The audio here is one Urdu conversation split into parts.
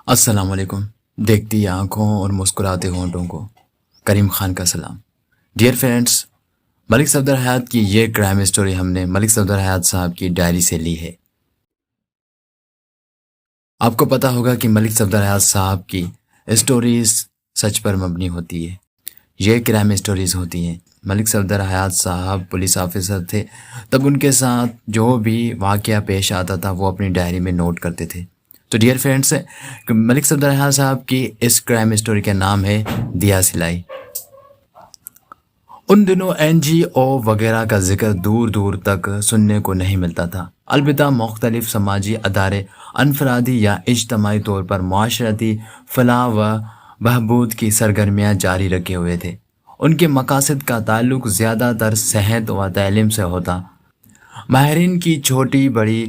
السلام علیکم۔ دیکھتی آنکھوں اور مسکراتے ہونٹوں کو کریم خان کا سلام۔ ڈیئر فرینڈس، ملک صفدر حیات کی یہ کرائم اسٹوری ہم نے ملک صفدر حیات صاحب کی ڈائری سے لی ہے۔ آپ کو پتا ہوگا کہ ملک صفدر حیات صاحب کی اسٹوریز سچ پر مبنی ہوتی ہے، یہ کرائم اسٹوریز ہوتی ہیں۔ ملک صفدر حیات صاحب پولیس آفیسر تھے، تب ان کے ساتھ جو بھی واقعہ پیش آتا تھا وہ اپنی ڈائری میں نوٹ کرتے تھے۔ تو ڈیئر فرینڈس، ملک صفدر حیات صاحب کی اس کرائم اسٹوری کا نام ہے دیا سلائی۔ ان دنوں این جی او وغیرہ کا ذکر دور دور تک سننے کو نہیں ملتا تھا، البتہ مختلف سماجی ادارے انفرادی یا اجتماعی طور پر معاشرتی فلاح و بہبود کی سرگرمیاں جاری رکھے ہوئے تھے۔ ان کے مقاصد کا تعلق زیادہ تر صحت و تعلیم سے ہوتا۔ ماہرین کی چھوٹی بڑی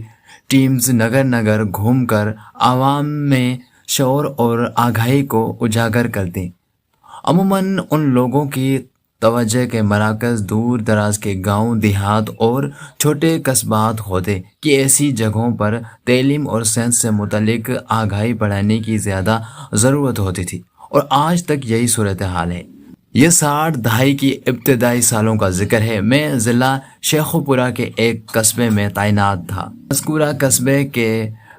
ٹیمز نگر نگر گھوم کر عوام میں شعور اور آگاہی کو اجاگر کرتیں۔ عموماً ان لوگوں کی توجہ کے مراکز دور دراز کے گاؤں دیہات اور چھوٹے قصبات ہوتے کہ ایسی جگہوں پر تعلیم اور سائنس سے متعلق آگاہی بڑھانے کی زیادہ ضرورت ہوتی تھی، اور آج تک یہی صورتحال ہے۔ یہ 60 دہائی کی ابتدائی سالوں کا ذکر ہے۔ میں ضلع شیخوپورہ کے ایک قصبے میں تعینات تھا۔ مذکورہ قصبے کے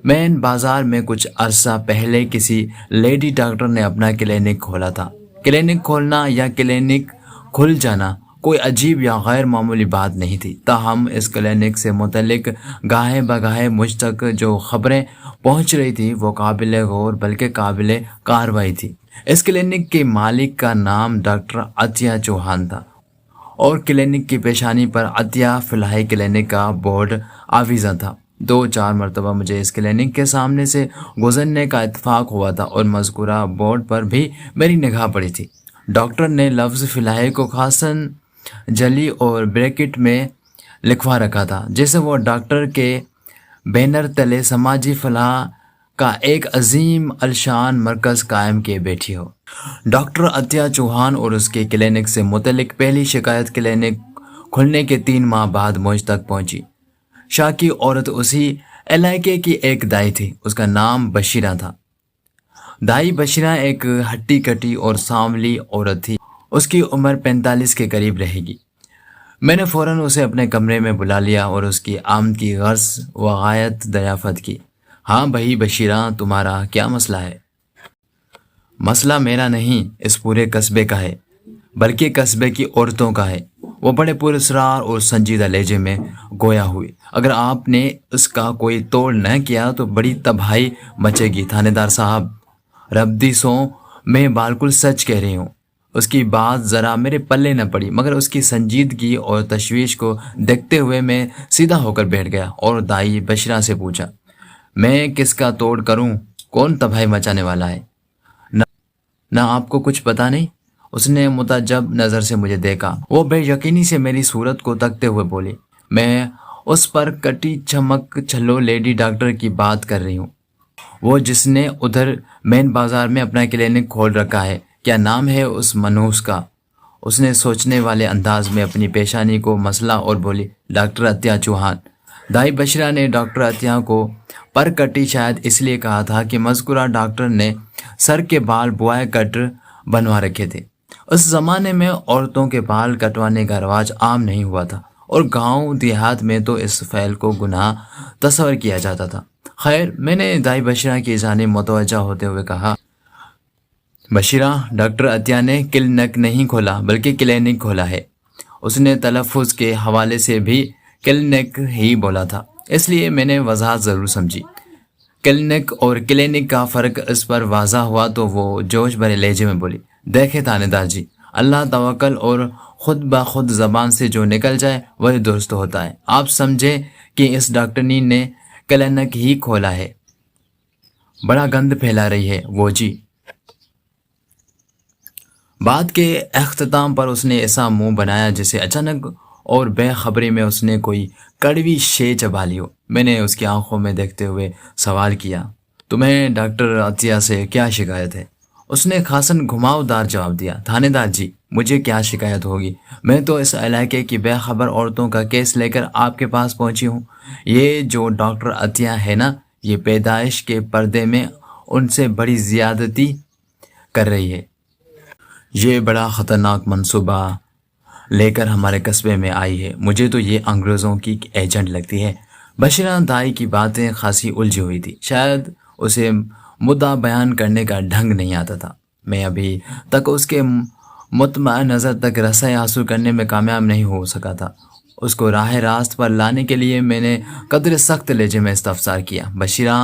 مین بازار میں کچھ عرصہ پہلے کسی لیڈی ڈاکٹر نے اپنا کلینک کھولا تھا۔ کلینک کھولنا یا کلینک کھل جانا کوئی عجیب یا غیر معمولی بات نہیں تھی، تاہم اس کلینک سے متعلق گاہے بگاہے مجھ تک جو خبریں پہنچ رہی تھی وہ قابل غور بلکہ قابل کارروائی تھی۔ اس کلینک کے مالک کا نام ڈاکٹر عطیہ چوہان تھا، اور کلینک کی پیشانی پر عطیہ فلاحی کلینک کا بورڈ آویزاں تھا۔ 2-4 مرتبہ مجھے اس کلینک کے سامنے سے گزرنے کا اتفاق ہوا تھا، اور مذکورہ بورڈ پر بھی میری نگاہ پڑی تھی۔ ڈاکٹر نے لفظ فلاحی کو خاصاً جلی اور بریکٹ میں لکھوا رکھا تھا، جیسے وہ ڈاکٹر کے بینر تلے سماجی فلاح کا ایک عظیم الشان مرکز قائم کیے بیٹھی ہو۔ ڈاکٹر عطیہ چوہان اور اس کے کلینک سے متعلق پہلی شکایت کلینک کھلنے کے 3 ماہ بعد مجھ تک پہنچی۔ شاکی عورت اسی علاقے کی ایک دائی تھی، اس کا نام بشیرہ تھا۔ دائی بشیرہ ایک ہٹی کٹی اور سانولی عورت تھی، اس کی عمر 45 کے قریب رہے گی۔ میں نے فوراً اسے اپنے کمرے میں بلا لیا اور اس کی آمد کی غرض و غایت دریافت کی۔ ہاں بھائی بشیرہ، تمہارا کیا مسئلہ ہے؟ مسئلہ میرا نہیں، اس پورے قصبے کا ہے، بلکہ قصبے کی عورتوں کا ہے۔ وہ بڑے پراسرار اور سنجیدہ لہجے میں گویا ہوئی۔ اگر آپ نے اس کا کوئی توڑ نہ کیا تو بڑی تباہی مچے گی۔ تھانے دار صاحب، ربدی سو میں بالکل سچ کہہ رہی ہوں۔ اس کی بات ذرا میرے پلے نہ پڑی، مگر اس کی سنجیدگی اور تشویش کو دیکھتے ہوئے میں سیدھا ہو کر بیٹھ گیا اور دائی بشیرہ سے پوچھا، میں کس کا توڑ کروں؟ کون تباہی مچانے والا ہے؟ نہ آپ کو کچھ پتا نہیں؟ اس نے متعجب نظر سے مجھے دیکھا۔ وہ بے یقینی سے میری صورت کو تکتے ہوئے بولی، میں اس پر کٹی چمک چھلو لیڈی ڈاکٹر کی بات کر رہی ہوں، وہ جس نے ادھر مین بازار میں اپنا کلینک کھول رکھا ہے۔ کیا نام ہے اس منحوس کا؟ اس نے سوچنے والے انداز میں اپنی پیشانی کو مسلا اور بولی، ڈاکٹر عطیہ چوہان۔ دائی بشیرہ نے ڈاکٹر عطیہ کو پر کٹی شاید اس لیے کہا تھا کہ مذکورہ ڈاکٹر نے سر کے بال بوائے کٹ بنوا رکھے تھے۔ اس زمانے میں عورتوں کے بال کٹوانے کا رواج عام نہیں ہوا تھا، اور گاؤں دیہات میں تو اس فعل کو گناہ تصور کیا جاتا تھا۔ خیر، میں نے دائی بشیرہ کی جانب متوجہ ہوتے ہوئے کہا، بشیرہ، ڈاکٹر عطیہ نے کلینک نہیں کھولا بلکہ کلینک کھولا ہے۔ اس نے تلفظ کے حوالے سے بھی کلینک ہی بولا تھا، اس لیے میں نے وضاحت ضرور سمجھی۔ کلینک اور کلینک کا فرق اس پر واضح ہوا تو وہ جوش بھرے لہجے میں بولی، دیکھیں تھانے دار جی، اللہ توکل اور خود بخود زبان سے جو نکل جائے وہی درست ہوتا ہے۔ آپ سمجھے کہ اس ڈاکٹرنی نے کلینک ہی کھولا ہے، بڑا گند پھیلا رہی ہے وہ جی۔ بات کے اختتام پر اس نے ایسا منہ بنایا جیسے اچانک اور بے خبری میں اس نے کوئی کڑوی شے چبا لی ہو۔ میں نے اس کی آنکھوں میں دیکھتے ہوئے سوال کیا، تمہیں ڈاکٹر عطیہ سے کیا شکایت ہے؟ اس نے خاصاً گھماؤ دار جواب دیا، تھانے دار جی، مجھے کیا شکایت ہوگی؟ میں تو اس علاقے کی بے خبر عورتوں کا کیس لے کر آپ کے پاس پہنچی ہوں۔ یہ جو ڈاکٹر عطیہ ہے نا، یہ پیدائش کے پردے میں ان سے بڑی زیادتی کر رہی ہے۔ یہ بڑا خطرناک منصوبہ لے کر ہمارے قصبے میں آئی ہے۔ مجھے تو یہ انگریزوں کی ایجنٹ لگتی ہے۔ بشیرہ دائی کی باتیں خاصی الجھی ہوئی تھی، شاید اسے مدعا بیان کرنے کا ڈھنگ نہیں آتا تھا۔ میں ابھی تک اس کے مطمع نظر تک رسائی حاصل کرنے میں کامیاب نہیں ہو سکا تھا۔ اس کو راہ راست پر لانے کے لیے میں نے قدر سخت لہجے میں استفسار کیا، بشیرہ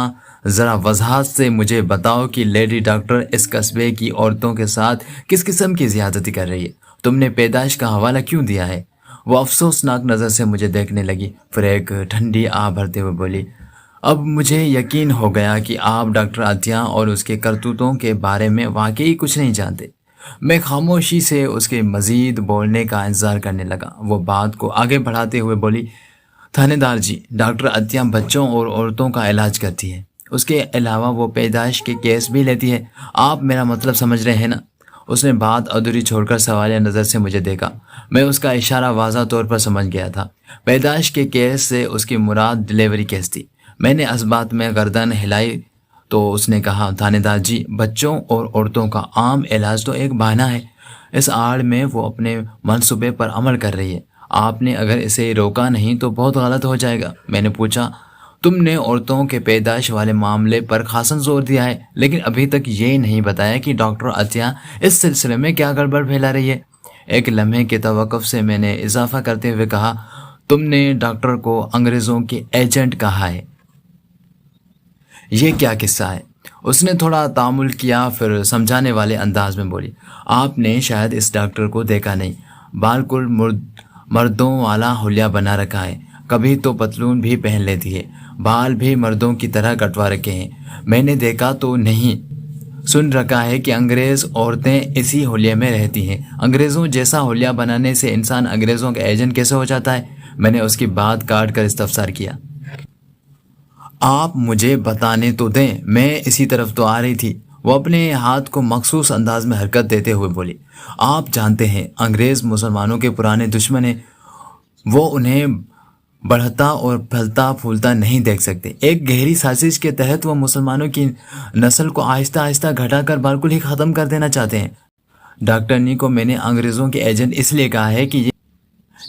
ذرا وضاحت سے مجھے بتاؤ کہ لیڈی ڈاکٹر اس قصبے کی عورتوں کے ساتھ کس قسم کی زیادتی کر رہی ہے؟ تم نے پیدائش کا حوالہ کیوں دیا ہے؟ وہ افسوسناک نظر سے مجھے دیکھنے لگی، پھر ایک ٹھنڈی آہ بھرتے ہوئے بولی، اب مجھے یقین ہو گیا کہ آپ ڈاکٹر عطیہ اور اس کے کرتوتوں کے بارے میں واقعی کچھ نہیں جانتے۔ میں خاموشی سے اس کے مزید بولنے کا انتظار کرنے لگا۔ وہ بات کو آگے بڑھاتے ہوئے بولی، تھانے دار جی، ڈاکٹر عطیہ بچوں اور عورتوں کا علاج کرتی ہے، اس کے علاوہ وہ پیدائش کے کیس بھی لیتی ہے۔ آپ میرا مطلب سمجھ رہے ہیں نا؟ اس نے بات ادھوری چھوڑ کر سوالیہ نظر سے مجھے دیکھا۔ میں اس کا اشارہ واضح طور پر سمجھ گیا تھا۔ پیدائش کے کیس سے اس کی مراد ڈلیوری کیس تھی۔ میں نے اس بات میں گردن ہلائی تو اس نے کہا، تھانے دار جی، بچوں اور عورتوں کا عام علاج تو ایک بہانہ ہے۔ اس آڑ میں وہ اپنے منصوبے پر عمل کر رہی ہے۔ آپ نے اگر اسے روکا نہیں تو بہت غلط ہو جائے گا۔ میں نے پوچھا، تم نے عورتوں کے پیدائش والے معاملے پر خاصاً زور دیا ہے، لیکن ابھی تک یہ نہیں بتایا کہ ڈاکٹر عطیہ اس سلسلے میں کیا گڑبڑ پھیلا رہی ہے۔ ایک لمحے کے توقف سے میں نے اضافہ کرتے ہوئے کہا، تم نے ڈاکٹر کو انگریزوں کی ایجنٹ کہا ہے، یہ کیا قصہ ہے؟ اس نے تھوڑا تامل کیا، پھر سمجھانے والے انداز میں بولی، آپ نے شاید اس ڈاکٹر کو دیکھا نہیں، بالکل مردوں والا حلیہ بنا رکھا ہے، کبھی تو پتلون بھی پہن لیتی ہے، بال بھی مردوں کی طرح کٹوا رکھے ہیں۔ میں نے دیکھا تو نہیں، سن رکھا ہے کہ انگریز عورتیں اسی حلیے میں رہتی ہیں۔ انگریزوں جیسا حلیہ بنانے سے انسان انگریزوں کا ایجنٹ کیسے ہو جاتا ہے؟ میں نے اس کی بات کاٹ کر استفسار کیا۔ آپ مجھے بتانے تو دیں، میں اسی طرف تو آ رہی تھی۔ وہ اپنے ہاتھ کو مخصوص انداز میں حرکت دیتے ہوئے بولی، آپ جانتے ہیں انگریز مسلمانوں کے پرانے دشمن ہیں، وہ انہیں بڑھتا اور پھلتا پھولتا نہیں دیکھ سکتے۔ ایک گہری سازش کے تحت وہ مسلمانوں کی نسل کو آہستہ آہستہ گھٹا کر بالکل ہی ختم کر دینا چاہتے ہیں۔ ڈاکٹرنی کو میں نے انگریزوں کے ایجنٹ اس لیے کہا ہے کہ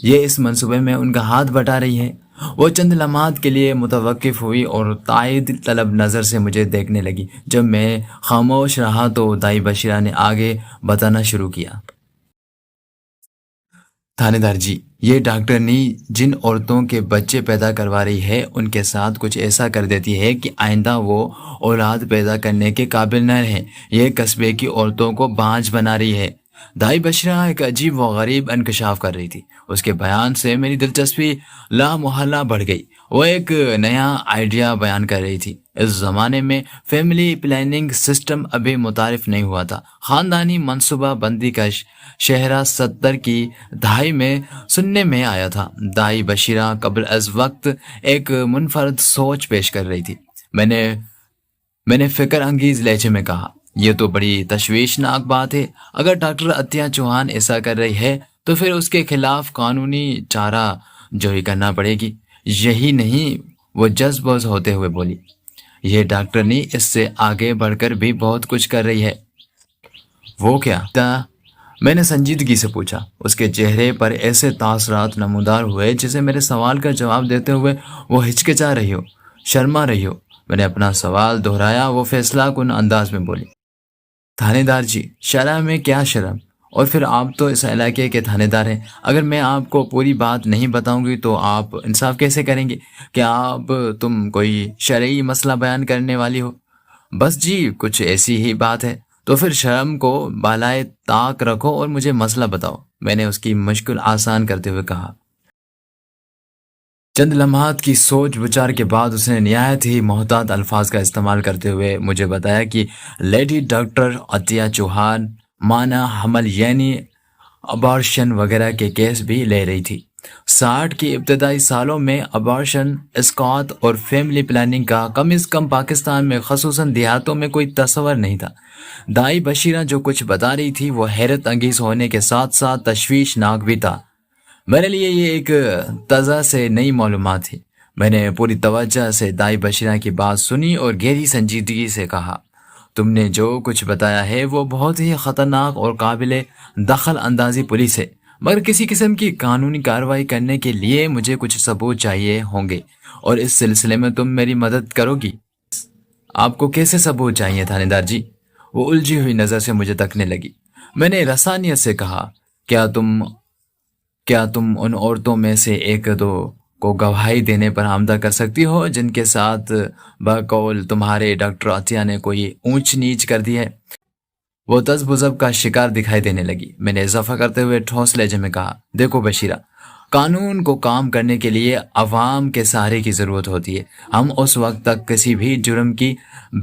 یہ اس منصوبے میں ان کا ہاتھ بٹا رہی ہے۔ وہ چند لمحات کے لیے متوقف ہوئی اور تائید طلب نظر سے مجھے دیکھنے لگی۔ جب میں خاموش رہا تو دائی بشیرہ نے آگے بتانا شروع کیا، تھانے دار جی، یہ ڈاکٹرنی جن عورتوں کے بچے پیدا کروا رہی ہے ان کے ساتھ کچھ ایسا کر دیتی ہے کہ آئندہ وہ اولاد پیدا کرنے کے قابل نہ رہیں۔ یہ قصبے کی عورتوں کو بانجھ بنا رہی ہے۔ دائی بشرا ایک عجیب و غریب انکشاف کر رہی تھی۔ اس کے بیان سے میری دلچسپی لامحالہ بڑھ گئی۔ وہ ایک نیا آئیڈیا بیان کر رہی تھی۔ اس زمانے میں فیملی پلاننگ سسٹم ابھی متعارف نہیں ہوا تھا۔ خاندانی منصوبہ بندی کا شہرہ 70 کی دہائی میں سننے میں آیا تھا۔ دائی بشیرہ قبل از وقت ایک منفرد سوچ پیش کر رہی تھی۔ میں نے فکر انگیز لہجے میں کہا، یہ تو بڑی تشویشناک بات ہے۔ اگر ڈاکٹر عطیہ چوہان ایسا کر رہی ہے تو پھر اس کے خلاف قانونی چارہ جوئی کرنا پڑے گی۔ یہی نہیں، وہ جذبوز ہوتے ہوئے بولی، یہ ڈاکٹرنی اس سے آگے بڑھ کر بھی بہت کچھ کر رہی ہے۔ وہ کیا؟ میں نے سنجیدگی سے پوچھا۔ اس کے چہرے پر ایسے تاثرات نمودار ہوئے جسے میرے سوال کا جواب دیتے ہوئے وہ ہچکچا رہی ہو، شرما رہی ہو۔ میں نے اپنا سوال دہرایا۔ وہ فیصلہ کن انداز میں بولی، تھانے دار جی، شرح میں کیا شرم؟ اور پھر آپ تو اس علاقے کے تھانے دار ہیں، اگر میں آپ کو پوری بات نہیں بتاؤں گی تو آپ انصاف کیسے کریں گے؟ کیا آپ تم کوئی شرعی مسئلہ بیان کرنے والی ہو؟ بس جی، کچھ ایسی ہی بات ہے۔ تو پھر شرم کو بالائے طاق رکھو اور مجھے مسئلہ بتاؤ، میں نے اس کی مشکل آسان کرتے ہوئے کہا۔ چند لمحات کی سوچ بچار کے بعد اس نے نہایت ہی محتاط الفاظ کا استعمال کرتے ہوئے مجھے بتایا کہ لیڈی ڈاکٹر عطیہ چوہان مانا حمل یعنی ابارشن وغیرہ کے کیس بھی لے رہی تھی۔ 60 کی ابتدائی سالوں میں ابارشن، اسقاط اور فیملی پلاننگ کا کم از کم پاکستان میں خصوصاً دیہاتوں میں کوئی تصور نہیں تھا۔ دائی بشیرہ جو کچھ بتا رہی تھی وہ حیرت انگیز ہونے کے ساتھ ساتھ تشویشناک بھی تھا۔ میرے لیے یہ ایک تازہ سے نئی معلومات تھی۔ میں نے پوری توجہ سے دائی بشیرہ کی بات سنی اور گہری سنجیدگی سے کہا، تم نے جو کچھ بتایا ہے وہ بہت ہی خطرناک اور قابل دخل اندازی پولیس ہے، مگر کسی قسم کی قانونی کارروائی کرنے کے لیے مجھے کچھ ثبوت چاہیے ہوں گے، اور اس سلسلے میں تم میری مدد کرو گی۔ آپ کو کیسے ثبوت چاہیے تھانے دار جی؟ وہ الجھی ہوئی نظر سے مجھے تکنے لگی۔ میں نے رسانیت سے کہا، کیا تم ان عورتوں میں سے ایک دو کو گواہی دینے پر آمدہ کر سکتی ہو جن کے ساتھ بقول تمہارے ڈاکٹر عطیہ نے کوئی اونچ نیچ کر دی ہے؟ وہ تذبذب کا شکار دکھائی دینے لگی۔ میں نے اضافہ کرتے ہوئے ٹھوس لہجے میں کہا، دیکھو بشیرہ، قانون کو کام کرنے کے لیے عوام کے سہارے کی ضرورت ہوتی ہے۔ ہم اس وقت تک کسی بھی جرم کی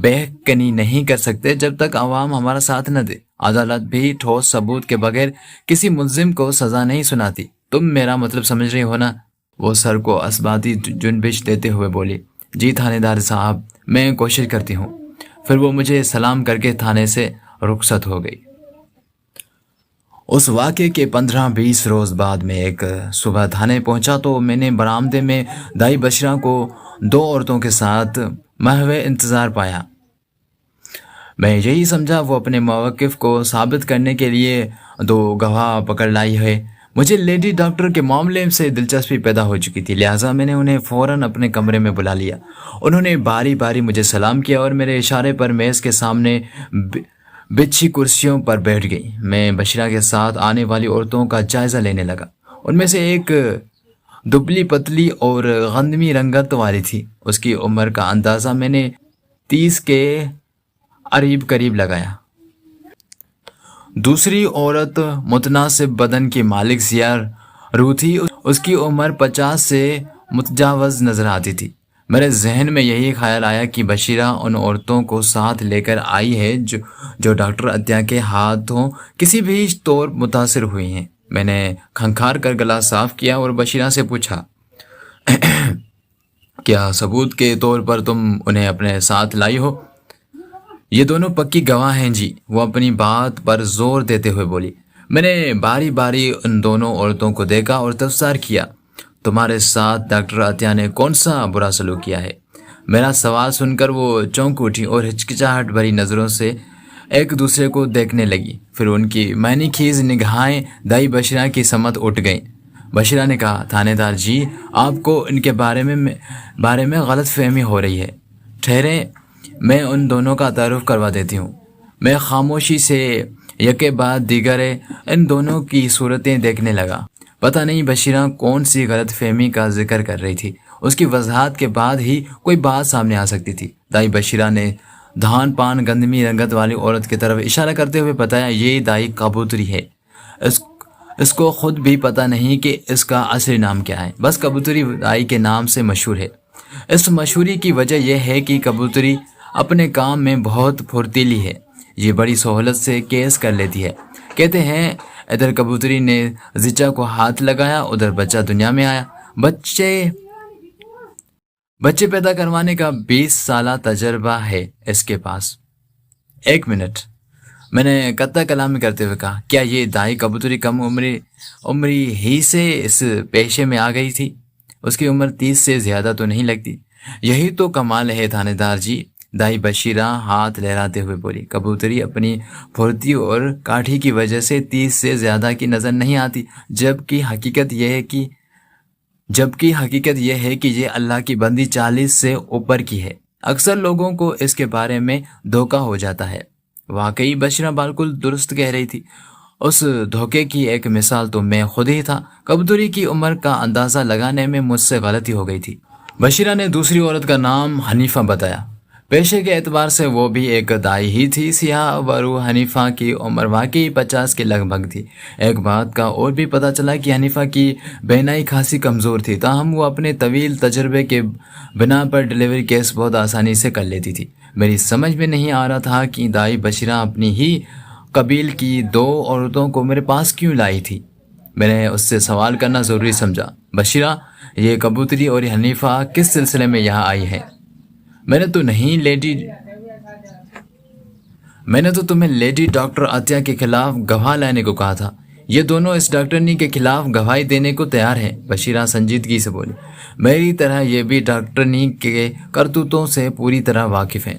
بہکنی نہیں کر سکتے جب تک عوام ہمارا ساتھ نہ دے۔ عدالت بھی ٹھوس ثبوت کے بغیر کسی ملزم کو سزا نہیں سناتی۔ تم میرا مطلب سمجھ رہی ہو نا؟ وہ سر کو اثباتی جنبش دیتے ہوئے بولی، جی تھانے دار صاحب، میں کوشش کرتی ہوں۔ پھر وہ مجھے سلام کر کے تھانے سے رخصت ہو گئی۔ اس واقعے کے 15-20 روز بعد میں ایک صبح تھانے پہنچا تو میں نے برآمدے میں دائی بشرا کو 2 عورتوں کے ساتھ محو انتظار پایا۔ میں یہی سمجھا وہ اپنے موقف کو ثابت کرنے کے لیے 2 گواہ پکڑ لائی ہے۔ مجھے لیڈی ڈاکٹر کے معاملے سے دلچسپی پیدا ہو چکی تھی، لہٰذا میں نے انہیں فوراً اپنے کمرے میں بلا لیا۔ انہوں نے باری باری مجھے سلام کیا اور میرے اشارے پر میز کے سامنے بچھی کرسیوں پر بیٹھ گئی۔ میں بشیرہ کے ساتھ آنے والی عورتوں کا جائزہ لینے لگا۔ ان میں سے ایک دبلی پتلی اور غنمی رنگت والی تھی۔ اس کی عمر کا اندازہ میں نے 30 کے قریب لگایا۔ دوسری عورت متناسب بدن کی مالک سیاہ رو تھی، اس کی عمر 50 سے متجاوز نظر آتی تھی۔ میرے ذہن میں یہی خیال آیا کہ بشیرہ ان عورتوں کو ساتھ لے کر آئی ہے جو ڈاکٹر عطیہ کے ہاتھوں کسی بھی طور متاثر ہوئی ہیں۔ میں نے کھنکھار کر گلا صاف کیا اور بشیرہ سے پوچھا، کیا ثبوت کے طور پر تم انہیں اپنے ساتھ لائی ہو؟ یہ دونوں پکی گواہ ہیں جی، وہ اپنی بات پر زور دیتے ہوئے بولی۔ میں نے باری باری ان دونوں عورتوں کو دیکھا اور تفسیر کیا۔ تمہارے ساتھ ڈاکٹر عطیہ نے کون سا برا سلوک کیا ہے؟ میرا سوال سن کر وہ چونک اٹھی اور ہچکچاہٹ بھری نظروں سے ایک دوسرے کو دیکھنے لگی۔ پھر ان کی معنی خیز نگاہیں دائی بشیرہ کی سمت اٹھ گئیں۔ بشیرہ نے کہا، تھانے دار جی، آپ کو ان کے بارے میں غلط فہمی ہو رہی ہے۔ ٹھہریں، میں ان دونوں کا تعارف کروا دیتی ہوں۔ میں خاموشی سے یکے بعد دیگر ان دونوں کی صورتیں دیکھنے لگا۔ پتہ نہیں بشیرہ کون سی غلط فہمی کا ذکر کر رہی تھی۔ اس کی وضاحت کے بعد ہی کوئی بات سامنے آ سکتی تھی۔ دائی بشیرہ نے دھان پان گندمی رنگت والی عورت کی طرف اشارہ کرتے ہوئے بتایا، یہ دائی کبوتری ہے۔ اس کو خود بھی پتہ نہیں کہ اس کا اصلی نام کیا ہے، بس کبوتری دائی کے نام سے مشہور ہے۔ اس مشہوری کی وجہ یہ ہے کہ کبوتری اپنے کام میں بہت پھرتیلی ہے۔ یہ بڑی سہولت سے کیس کر لیتی ہے۔ کہتے ہیں ادھر کبوتری نے زچہ کو ہاتھ لگایا، ادھر بچہ دنیا میں آیا۔ بچے پیدا کروانے کا 20 سالہ تجربہ ہے اس کے پاس۔ 1 منٹ، میں نے قطع کلامی کرتے ہوئے کہا، کیا یہ دائی کبوتری کم عمری ہی سے اس پیشے میں آ گئی تھی؟ اس کی عمر 30 سے زیادہ تو نہیں لگتی۔ یہی تو کمال ہے تھانے دار جی، دائی بشیرہ ہاتھ لہراتے ہوئے بولی۔ کبوتری اپنی پھرتی اور کاٹھی کی وجہ سے 30 سے زیادہ کی نظر نہیں آتی، جبکہ حقیقت یہ ہے کہ یہ اللہ کی بندی 40 سے اوپر کی ہے۔ اکثر لوگوں کو اس کے بارے میں دھوکہ ہو جاتا ہے۔ واقعی بشیرہ بالکل درست کہہ رہی تھی۔ اس دھوکے کی ایک مثال تو میں خود ہی تھا۔ کبوتری کی عمر کا اندازہ لگانے میں مجھ سے غلطی ہو گئی تھی۔ بشیرہ نے دوسری عورت کا نام حنیفہ بتایا۔ پیشے کے اعتبار سے وہ بھی ایک دائی ہی تھی۔ سیاہ ورو حنیفہ کی عمر واقعی 50 کے لگ بھگ تھی۔ ایک بات کا اور بھی پتہ چلا کہ حنیفہ کی بینائی خاصی کمزور تھی، تاہم وہ اپنے طویل تجربے کے بنا پر ڈیلیوری کیس بہت آسانی سے کر لیتی تھی۔ میری سمجھ میں نہیں آ رہا تھا کہ دائی بشیرہ اپنی ہی قبیل کی 2 عورتوں کو میرے پاس کیوں لائی تھی۔ میں نے اس سے سوال کرنا ضروری سمجھا، بشیرہ، یہ کبوتری اور حنیفہ کس سلسلے میں یہاں آئی ہے؟ میں نے تو تمہیں لیڈی ڈاکٹر عطیہ کے خلاف گواہ لانے کو کہا تھا۔ یہ دونوں اس ڈاکٹرنی کے خلاف گواہی دینے کو تیار ہیں، بشیرہ سنجیدگی سے بولی۔ میری طرح یہ بھی ڈاکٹرنی کے کرتوتوں سے پوری طرح واقف ہیں۔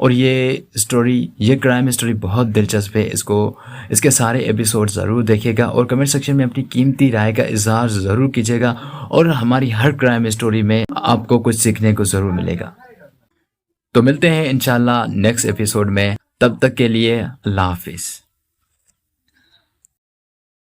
اور یہ کرائم اسٹوری بہت دلچسپ ہے، اس کے سارے ایپیسوڈ ضرور دیکھیے گا، اور کمنٹ سیکشن میں اپنی قیمتی رائے کا اظہار ضرور کیجیے گا، اور ہماری ہر کرائم اسٹوری میں آپ کو کچھ سیکھنے کو ضرور ملے گا۔ تو ملتے ہیں انشاءاللہ نیکسٹ ایپیسوڈ میں، تب تک کے لیے اللہ حافظ۔